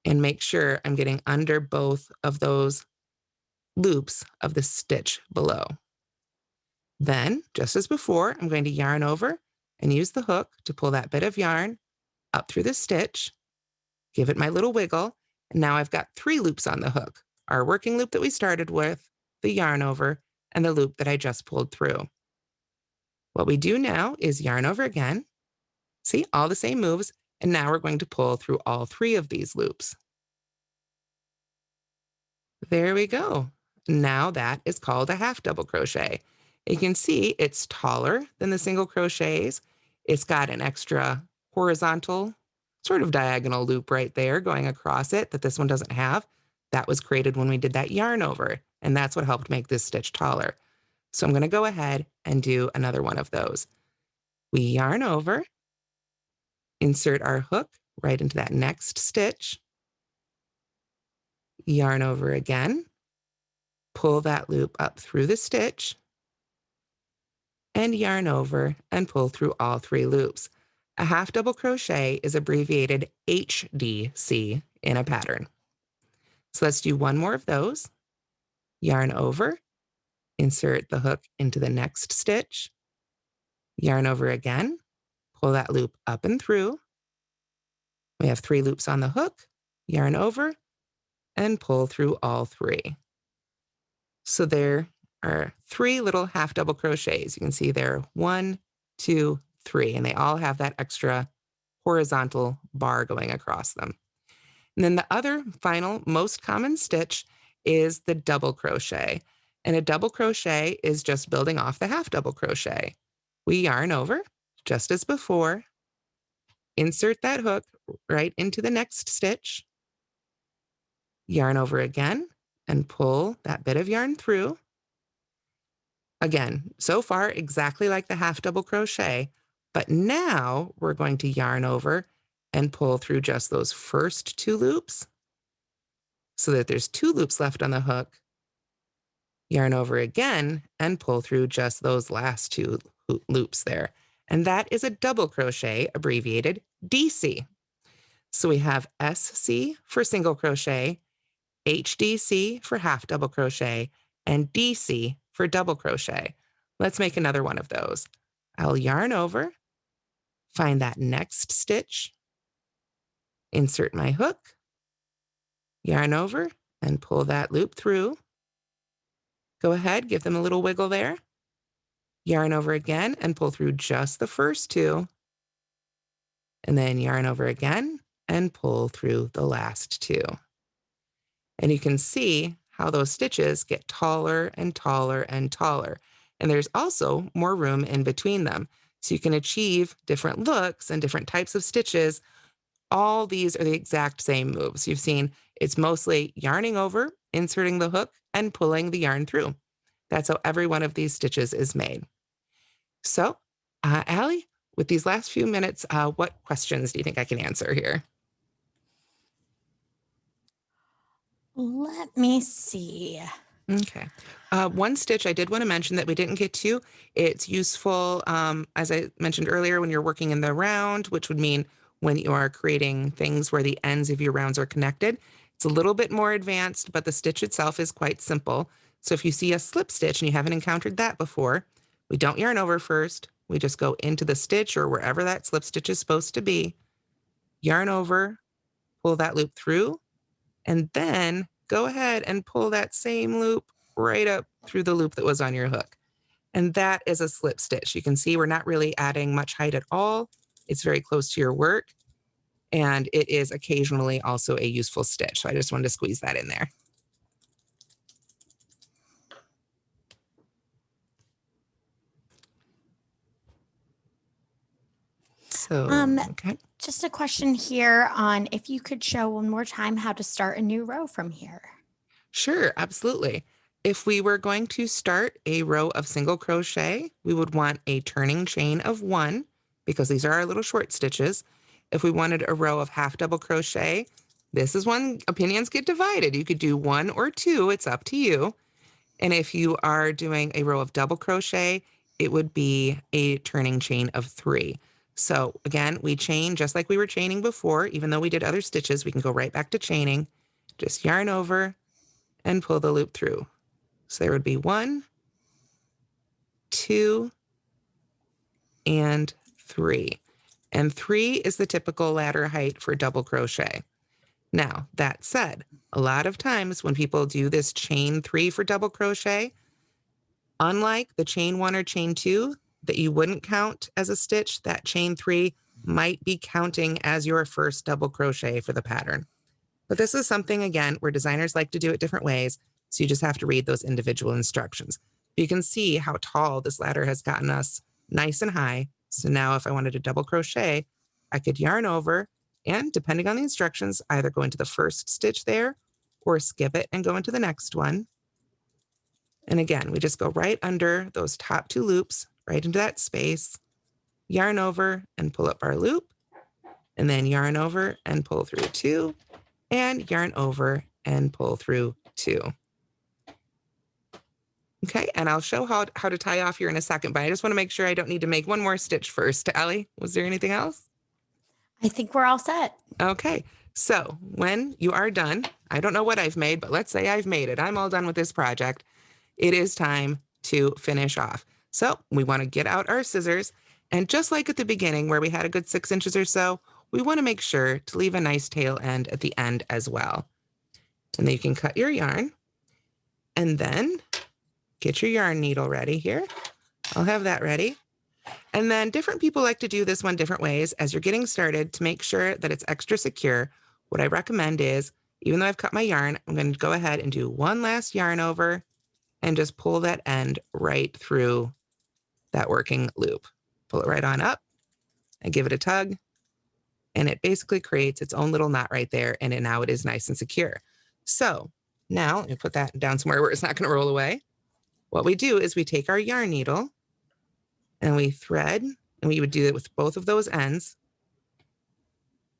and make sure I'm getting under both of those loops of the stitch below. Then, just as before, I'm going to yarn over and use the hook to pull that bit of yarn up through the stitch, give it my little wiggle, and now I've got 3 loops on the hook. Our working loop that we started with, the yarn over, and the loop that I just pulled through. What we do now is yarn over again. See, all the same moves, and now we're going to pull through all 3 of these loops. There we go. Now that is called a half double crochet. You can see it's taller than the single crochets. It's got an extra horizontal, sort of diagonal loop right there going across it that this one doesn't have. That was created when we did that yarn over, and that's what helped make this stitch taller. So I'm going to go ahead and do another one of those. We yarn over, insert our hook right into that next stitch, yarn over again, pull that loop up through the stitch, and yarn over and pull through all 3 loops. A half double crochet is abbreviated HDC in a pattern. So let's do one more of those. Yarn over, insert the hook into the next stitch, yarn over again, pull that loop up and through. We have 3 loops on the hook, yarn over, and pull through all 3. So there are 3 little half double crochets. You can see there 1, 2, 3, and they all have that extra horizontal bar going across them. And then the other final most common stitch is the double crochet. And a double crochet is just building off the half double crochet. We yarn over, just as before, insert that hook right into the next stitch, yarn over again, and pull that bit of yarn through. Again, so far exactly like the half double crochet, but now we're going to yarn over and pull through just those first 2 loops so that there's 2 loops left on the hook, yarn over again, and pull through just those last 2 loops there. And that is a double crochet, abbreviated DC. So we have SC for single crochet, HDC for half double crochet, and DC for double crochet. Let's make another one of those. I'll yarn over, find that next stitch, insert my hook, yarn over, and pull that loop through. Go ahead, give them a little wiggle there. Yarn over again and pull through just the first 2. And then yarn over again and pull through the last 2. And you can see how those stitches get taller and taller and taller. And there's also more room in between them. So you can achieve different looks and different types of stitches. All these are the exact same moves. You've seen it's mostly yarning over, inserting the hook, and pulling the yarn through. That's how every one of these stitches is made. So, Allie, with these last few minutes, what questions do you think I can answer here? Let me see. Okay. One stitch I did want to mention that we didn't get to, it's useful, as I mentioned earlier, when you're working in the round, which would mean when you are creating things where the ends of your rounds are connected. It's a little bit more advanced, but the stitch itself is quite simple. So if you see a slip stitch and you haven't encountered that before, we don't yarn over first. We just go into the stitch or wherever that slip stitch is supposed to be, yarn over, pull that loop through, and then go ahead and pull that same loop right up through the loop that was on your hook. And that is a slip stitch. You can see we're not really adding much height at all. It's very close to your work. And it is occasionally also a useful stitch. So I just wanted to squeeze that in there. So, okay. Just a question here on if you could show one more time how to start a new row from here. Sure, absolutely. If we were going to start a row of single crochet, we would want a turning chain of 1 because these are our little short stitches. If we wanted a row of half double crochet, this is when opinions get divided. You could do 1 or 2, it's up to you. And if you are doing a row of double crochet, it would be a turning chain of 3. So again, we chain just like we were chaining before. Even though we did other stitches, we can go right back to chaining. Just yarn over and pull the loop through. So there would be 1, 2, and 3. And 3 is the typical ladder height for double crochet. Now, that said, a lot of times when people do this chain 3 for double crochet, unlike the chain 1 or chain 2 that you wouldn't count as a stitch, that chain 3 might be counting as your first double crochet for the pattern. But this is something, again, where designers like to do it different ways, so you just have to read those individual instructions. You can see how tall this ladder has gotten us, nice and high. So now if I wanted to double crochet, I could yarn over and, depending on the instructions, either go into the first stitch there or skip it and go into the next one. And again, we just go right under those top 2 loops, right into that space, yarn over and pull up our loop, and then yarn over and pull through 2, and yarn over and pull through 2. Okay, and I'll show how to tie off here in a second, but I just want to make sure I don't need to make one more stitch first. Ellie, was there anything else? I think we're all set. Okay, so when you are done, I don't know what I've made, but let's say I've made it. I'm all done with this project. It is time to finish off. So we want to get out our scissors, and just like at the beginning where we had a good 6 inches or so, we want to make sure to leave a nice tail end at the end as well. And then you can cut your yarn, and then get your yarn needle ready here. I'll have that ready. And then different people like to do this one different ways. As you're getting started, to make sure that it's extra secure, what I recommend is, even though I've cut my yarn, I'm going to go ahead and do one last yarn over and just pull that end right through that working loop. Pull it right on up and give it a tug. And it basically creates its own little knot right there. And now it is nice and secure. So now let me put that down somewhere where it's not going to roll away. What we do is we take our yarn needle and we thread, and we would do it with both of those ends.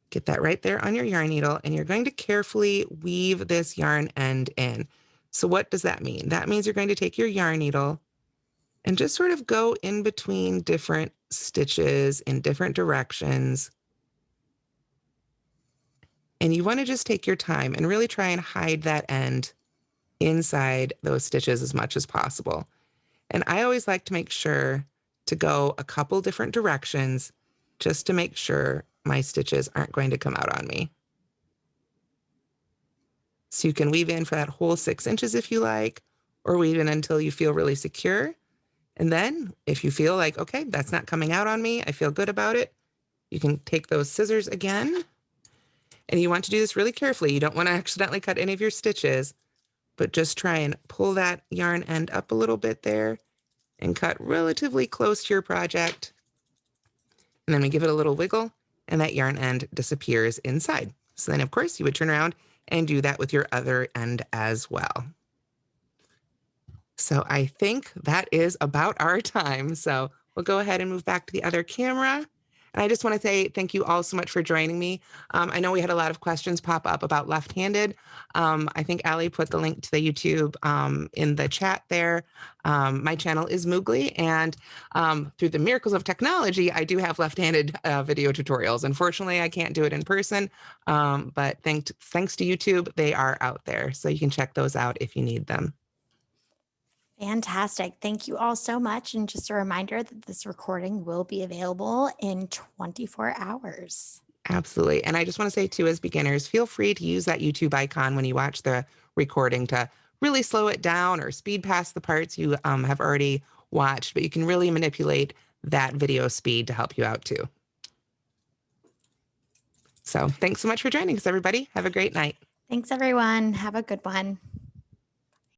Get that right there on your yarn needle, and you're going to carefully weave this yarn end in. So what does that mean? That means you're going to take your yarn needle and just sort of go in between different stitches in different directions. And you want to just take your time and really try and hide that end inside those stitches as much as possible. And I always like to make sure to go a couple different directions just to make sure my stitches aren't going to come out on me. So you can weave in for that whole 6 inches if you like, or weave in until you feel really secure. And then if you feel like, okay, that's not coming out on me, I feel good about it, you can take those scissors again. And you want to do this really carefully. You don't want to accidentally cut any of your stitches, but just try and pull that yarn end up a little bit there and cut relatively close to your project. And then we give it a little wiggle and that yarn end disappears inside. So then of course you would turn around and do that with your other end as well. So I think that is about our time. So we'll go ahead and move back to the other camera. And I just want to say thank you all so much for joining me. I know we had a lot of questions pop up about left-handed. I think Allie put the link to the YouTube in the chat there. My channel is Moogly, and through the miracles of technology, I do have left-handed video tutorials. Unfortunately, I can't do it in person, but thanks to YouTube, they are out there. So you can check those out if you need them. Fantastic. Thank you all so much. And just a reminder that this recording will be available in 24 hours. Absolutely. And I just want to say too, as beginners, feel free to use that YouTube icon when you watch the recording to really slow it down or speed past the parts you have already watched, but you can really manipulate that video speed to help you out too. So thanks so much for joining us, everybody. Have a great night. Thanks, everyone. Have a good one.